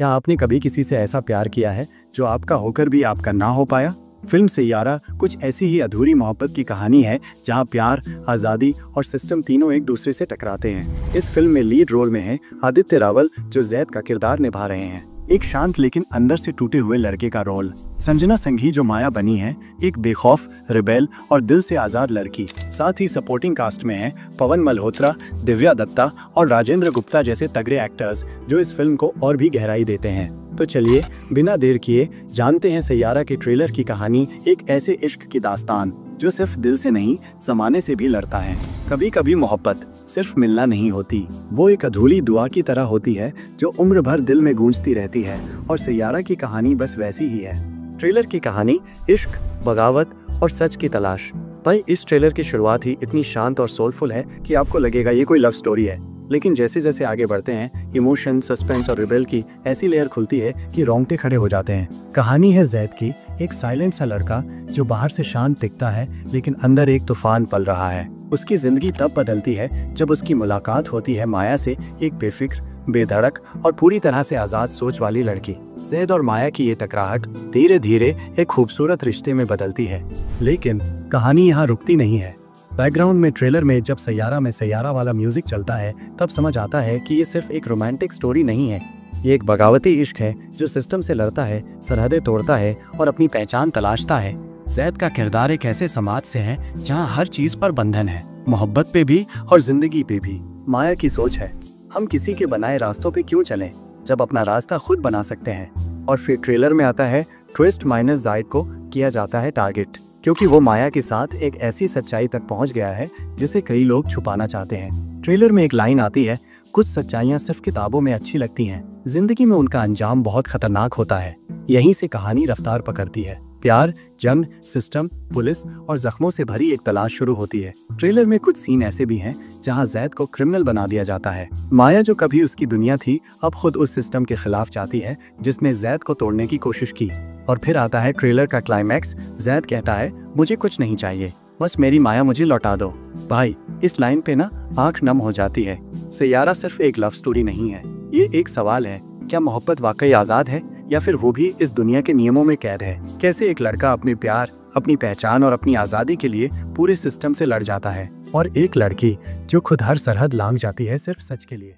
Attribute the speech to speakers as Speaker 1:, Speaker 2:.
Speaker 1: क्या आपने कभी किसी से ऐसा प्यार किया है जो आपका होकर भी आपका ना हो पाया? फिल्म सैयारा कुछ ऐसी ही अधूरी मोहब्बत की कहानी है जहां प्यार, आज़ादी और सिस्टम तीनों एक दूसरे से टकराते हैं। इस फिल्म में लीड रोल में है आदित्य रावल, जो जैद का किरदार निभा रहे हैं, एक शांत लेकिन अंदर से टूटे हुए लड़के का रोल। संजना संघी जो माया बनी है, एक बेखौफ, रिबेल और दिल से आज़ाद लड़की। साथ ही सपोर्टिंग कास्ट में है पवन मल्होत्रा, दिव्या दत्ता और राजेंद्र गुप्ता जैसे तगड़े एक्टर्स जो इस फिल्म को और भी गहराई देते हैं। तो चलिए बिना देर किए जानते हैं सैयारा के ट्रेलर की कहानी, एक ऐसे इश्क की दास्तान जो सिर्फ दिल से नहीं ज़माने से भी लड़ता है। कभी कभी मोहब्बत सिर्फ मिलना नहीं होती, वो एक अधूरी दुआ की तरह होती है जो उम्र भर दिल में गूंजती रहती है, और सैयारा की कहानी बस वैसी ही है। ट्रेलर की कहानी इश्क, बगावत और सच की तलाश। भाई, इस ट्रेलर की शुरुआत ही इतनी शांत और सोलफुल है कि आपको लगेगा ये कोई लव स्टोरी है, लेकिन जैसे जैसे आगे बढ़ते हैं इमोशन, सस्पेंस और रिबेल की ऐसी लेयर खुलती है कि रोंगटे खड़े हो जाते हैं। कहानी है जैद की, एक साइलेंट सा लड़का जो बाहर से शांत दिखता है लेकिन अंदर एक तूफान पल रहा है। उसकी जिंदगी तब बदलती है जब उसकी मुलाकात होती है माया से, एक बेफिक्र, बेधड़क और पूरी तरह से आज़ाद सोच वाली लड़की। जैद और माया की ये टकराहट धीरे धीरे एक खूबसूरत रिश्ते में बदलती है, लेकिन कहानी यहाँ रुकती नहीं है। बैकग्राउंड में ट्रेलर में जब सैयारा वाला म्यूजिक चलता है तब समझ आता है कि ये सिर्फ एक रोमांटिक स्टोरी नहीं है, ये एक बगावती इश्क है जो सिस्टम से लड़ता है, सरहदें तोड़ता है और अपनी पहचान तलाशता है। जैद का किरदार एक ऐसे समाज से है जहां हर चीज पर बंधन है, मोहब्बत पे भी और जिंदगी पे भी। माया की सोच है, हम किसी के बनाए रास्तों पे क्यों चलें जब अपना रास्ता खुद बना सकते हैं। और फिर ट्रेलर में आता है ट्विस्ट माइनस जायद को किया जाता है टारगेट, क्योंकि वो माया के साथ एक ऐसी सच्चाई तक पहुंच गया है जिसे कई लोग छुपाना चाहते हैं। ट्रेलर में एक लाइन आती है, कुछ सच्चाइयां सिर्फ किताबों में अच्छी लगती हैं, जिंदगी में उनका अंजाम बहुत खतरनाक होता है। यहीं से कहानी रफ्तार पकड़ती है। प्यार, जंग, सिस्टम, पुलिस और जख्मों से भरी एक तलाश शुरू होती है। ट्रेलर में कुछ सीन ऐसे भी हैं जहां जैद को क्रिमिनल बना दिया जाता है। माया जो कभी उसकी दुनिया थी, अब खुद उस सिस्टम के खिलाफ चाहती है जिसने जैद को तोड़ने की कोशिश की। और फिर आता है ट्रेलर का क्लाइमैक्स। जैद कहता है, मुझे कुछ नहीं चाहिए, बस मेरी माया मुझे लौटा दो। भाई, इस लाइन पे ना आंख नम हो जाती है। सैयारा सिर्फ एक लव स्टोरी नहीं है, ये एक सवाल है, क्या मोहब्बत वाकई आज़ाद है या फिर वो भी इस दुनिया के नियमों में कैद है। कैसे एक लड़का अपने प्यार, अपनी पहचान और अपनी आज़ादी के लिए पूरे सिस्टम से लड़ जाता है, और एक लड़की जो खुद हर सरहद लांघ जाती है सिर्फ सच के लिए।